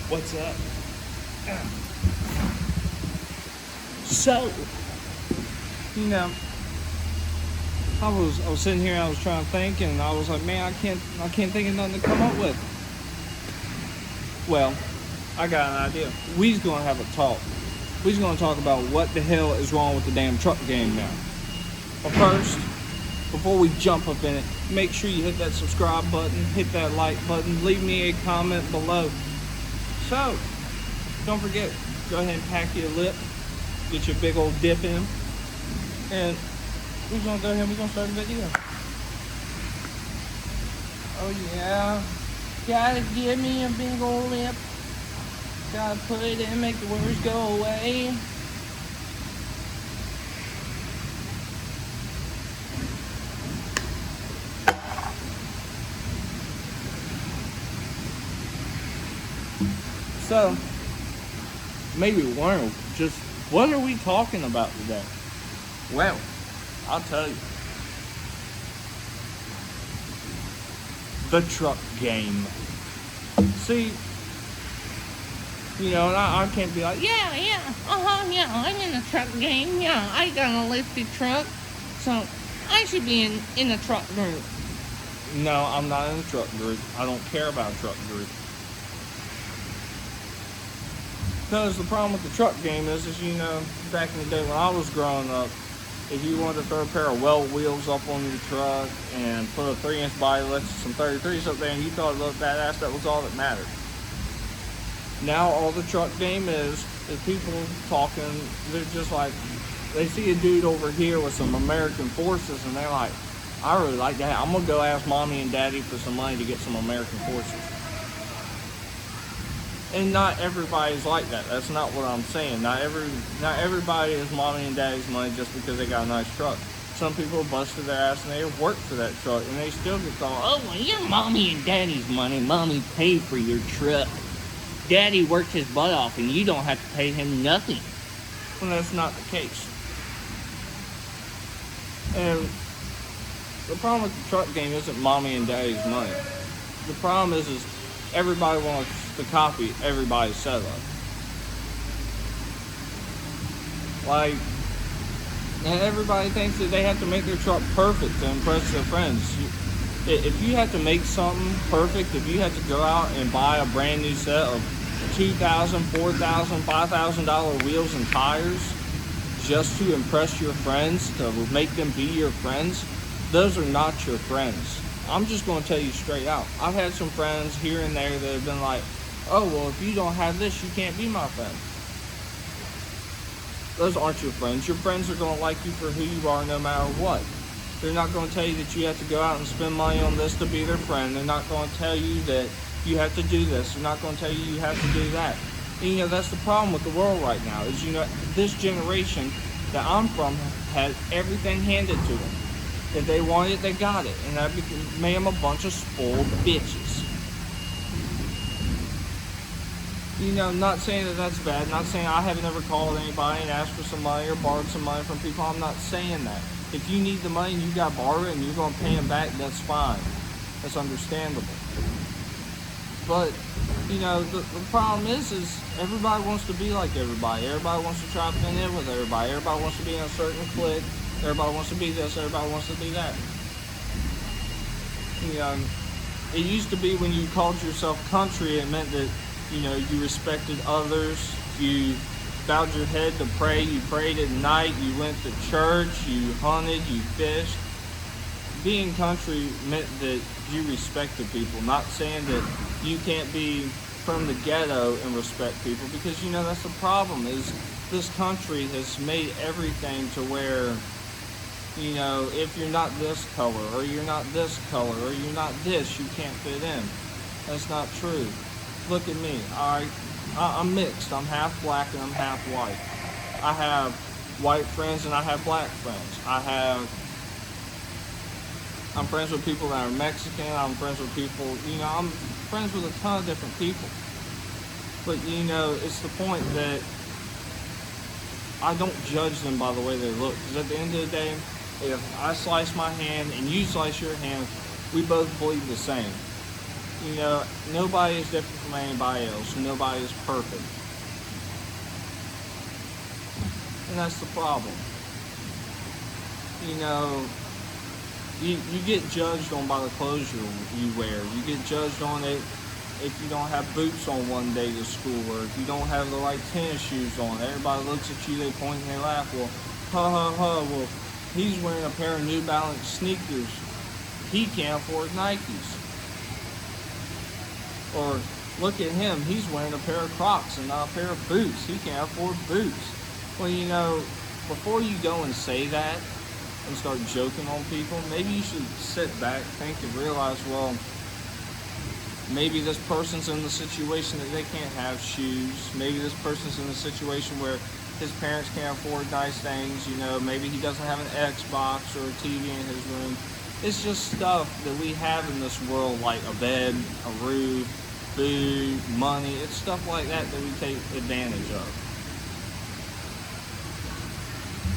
What's up? So, you know, I was sitting here, I was trying to think, and I was like, man, I can't think of nothing to come up with. Well, I got an idea. We's gonna have a talk. We's gonna talk about what the hell is wrong with the damn truck game now. But first, before we jump up in it, make sure you hit that subscribe button, hit that like button, leave me a comment below. So, don't forget, go ahead and pack your lip, get your big old dip in, and we're gonna go ahead and we're gonna start the video. Oh yeah, gotta give me a big old lip, gotta put it in, make the words go away. So, maybe wondering, just what are we talking about today? Well, I'll tell you. The truck game. See, you know, and I can't be like, Yeah, I'm in the truck game. Yeah, I got a lifted truck, so I should be in the truck group. no, I'm not in the truck group. I don't care about a truck group. Because the problem with the truck game is, you know, back in the day when I was growing up, if you wanted to throw a pair of weld wheels up on your truck and put a 3-inch body lift and some 33s up there and you thought it looked badass, that was all that mattered. Now all the truck game is people talking, they're just like, they see a dude over here with some American Forces and they're like, I really like that. I'm going to go ask mommy and daddy for some money to get some American Forces. And not everybody's like that. That's not what I'm saying. Not everybody is mommy and daddy's money just because they got a nice truck. Some people busted their ass and they work for that truck and they still get called, Oh, well, you're mommy and daddy's money. Mommy paid for your truck. Daddy worked his butt off and you don't have to pay him nothing. when that's not the case. And the problem with the truck game isn't mommy and daddy's money. The problem is everybody wants to copy everybody's setup. Like, and everybody thinks that they have to make their truck perfect to impress their friends. If you have to make something perfect, if you have to go out and buy a brand new set of $2,000, $4,000, $5,000 wheels and tires just to impress your friends, to make them be your friends, those are not your friends. I'm just going to tell you straight out. I've had some friends here and there that have been like, oh, well, if you don't have this, you can't be my friend. Those aren't your friends. Your friends are going to like you for who you are no matter what. They're not going to tell you that you have to go out and spend money on this to be their friend. They're not going to tell you that you have to do this. They're not going to tell you you have to do that. And, you know, that's the problem with the world right now is, you know, this generation that I'm from had everything handed to them. If they wanted it, they got it. And that made them a bunch of spoiled bitches. You know, not saying that that's bad. Not saying I haven't ever called anybody and asked for some money or borrowed some money from people. I'm not saying that. If you need the money and you got to borrow it and you're going to pay them back, that's fine. That's understandable. But, you know, the problem is everybody wants to be like everybody. Everybody wants to try to fit in with everybody. Everybody wants to be in a certain clique. Everybody wants to be this. Everybody wants to be that. You know, it used to be when you called yourself country, it meant that, you know, you respected others. You bowed your head to pray. You prayed at night. You went to church. You hunted. You fished. Being country meant that you respected people. Not saying that you can't be from the ghetto and respect people, because, you know, that's the problem is this country has made everything to where, you know, if you're not this color or you're not this color or you're not this, you can't fit in. That's not true. Look at me. I'm mixed. I'm half black and I'm half white. I have white friends and I have black friends. I'm friends with people that are Mexican. I'm friends with people, you know, I'm friends with a ton of different people. But, you know, it's the point that I don't judge them by the way they look. Because at the end of the day, if I slice my hand and you slice your hand, we both bleed the same. You know, nobody is different from anybody else. Nobody is perfect. And that's the problem. You know, you get judged on by the clothes you wear. You get judged on it if you don't have boots on one day to school, or if you don't have the right tennis shoes on. Everybody looks at you, they point and they laugh. Well, ha ha ha, well, he's wearing a pair of New Balance sneakers. He can't afford Nikes. Or look at him, he's wearing a pair of Crocs and not a pair of boots. He can't afford boots. Well, you know, before you go and say that and start joking on people, maybe you should sit back, think, and realize, well, maybe this person's in the situation that they can't have shoes. Maybe this person's in a situation where his parents can't afford nice things. You know, maybe he doesn't have an Xbox or a TV in his room. It's just stuff that we have in this world, like a bed, a roof, food, money. It's stuff like that that we take advantage of.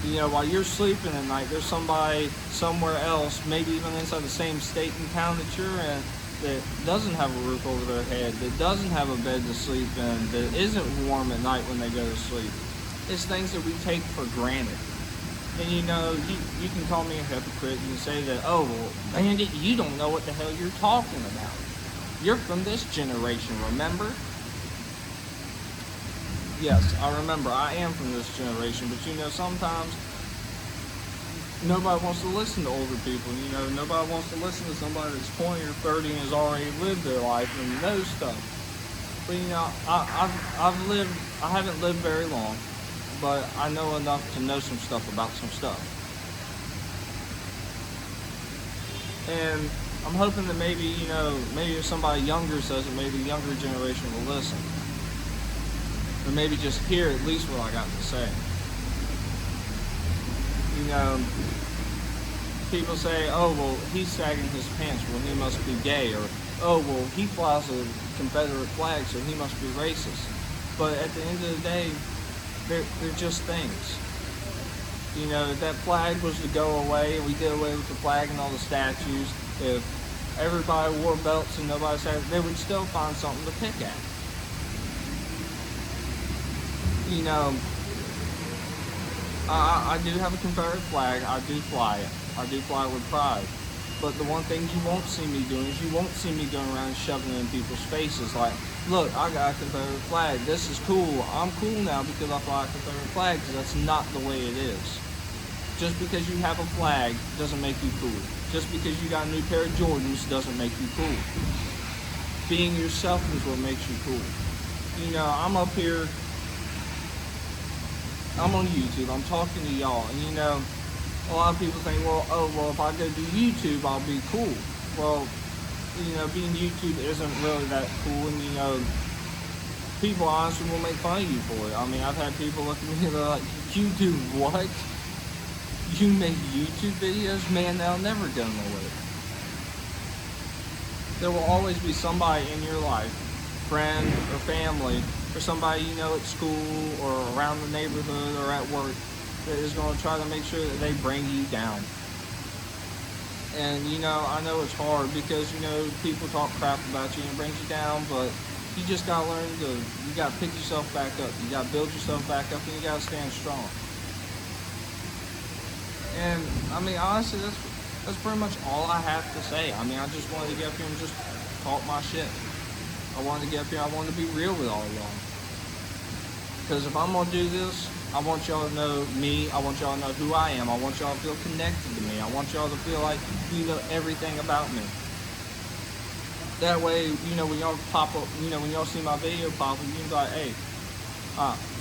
You know, while you're sleeping at night, there's somebody somewhere else, maybe even inside the same state and town that you're in, that doesn't have a roof over their head, that doesn't have a bed to sleep in, that isn't warm at night when they go to sleep. It's things that we take for granted. And you know, you can call me a hypocrite and say that, oh, well, Andy, you don't know what the hell you're talking about. You're from this generation, remember? Yes, I remember. I am from this generation, but you know, sometimes nobody wants to listen to older people. You know, nobody wants to listen to somebody that's 20 or 30 and has already lived their life and knows stuff. But you know, I haven't lived very long, but I know enough to know some stuff about some stuff. And I'm hoping that maybe, you know, maybe if somebody younger says it, maybe the younger generation will listen. Or maybe just hear at least what I got to say. You know, people say, oh, well, he's sagging his pants, well, he must be gay. Or, oh, well, he flies a Confederate flag, so he must be racist. But at the end of the day, they're just things. You know, if that flag was to go away, and we did away with the flag and all the statues, if everybody wore belts and nobody said, they would still find something to pick at. You know, I do have a Confederate flag. I do fly it. I do fly it with pride. But the one thing you won't see me doing is you won't see me going around and shoving it in people's faces like, look, I got a Confederate flag. This is cool. I'm cool now because I fly a Confederate flag, because that's not the way it is. Just because you have a flag doesn't make you cool. Just because you got a new pair of Jordans doesn't make you cool. Being yourself is what makes you cool. You know, I'm up here, I'm on YouTube, I'm talking to y'all, and you know, a lot of people think, well, if I go to YouTube, I'll be cool. Well, you know, being YouTube isn't really that cool, and you know, people honestly will make fun of you for it. I mean, I've had people look at me and they're like, you do what? You make YouTube videos? Man, that'll never go nowhere. There will always be somebody in your life, friend or family, or somebody you know at school or around the neighborhood or at work, that is going to try to make sure that they bring you down. And you know, I know it's hard because you know people talk crap about you and it brings you down, but you just got to learn to, you got to pick yourself back up. You got to build yourself back up, and you got to stand strong. And I mean, honestly, that's pretty much all I have to say. I mean, I just wanted to get up here and just talk my shit. I wanted to get up here, I wanted to be real with all of y'all. Because if I'm going to do this, I want y'all to know me. I want y'all to know who I am. I want y'all to feel connected to me. I want y'all to feel like you know everything about me. That way, you know, when y'all pop up, you know, when y'all see my video pop up, you can be like, hey,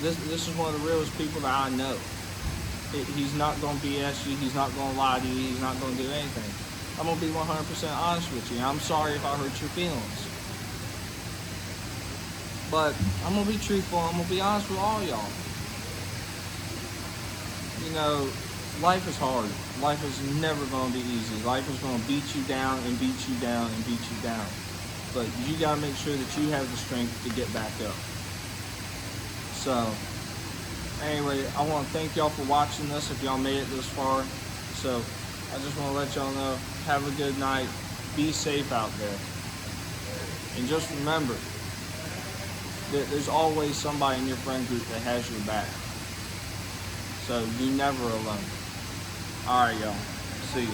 this is one of the realest people that I know. He's not going to BS you. He's not going to lie to you. He's not going to do anything. I'm going to be 100% honest with you. I'm sorry if I hurt your feelings. But I'm going to be truthful. I'm going to be honest with all y'all. You know, life is hard. Life is never going to be easy. Life is going to beat you down and beat you down and beat you down. But you got to make sure that you have the strength to get back up. So, Anyway, I want to thank y'all for watching this if y'all made it this far. So I just want to let y'all know, have a good night. Be safe out there. And just remember that there's always somebody in your friend group that has your back. So you're never alone. Alright, y'all. See ya.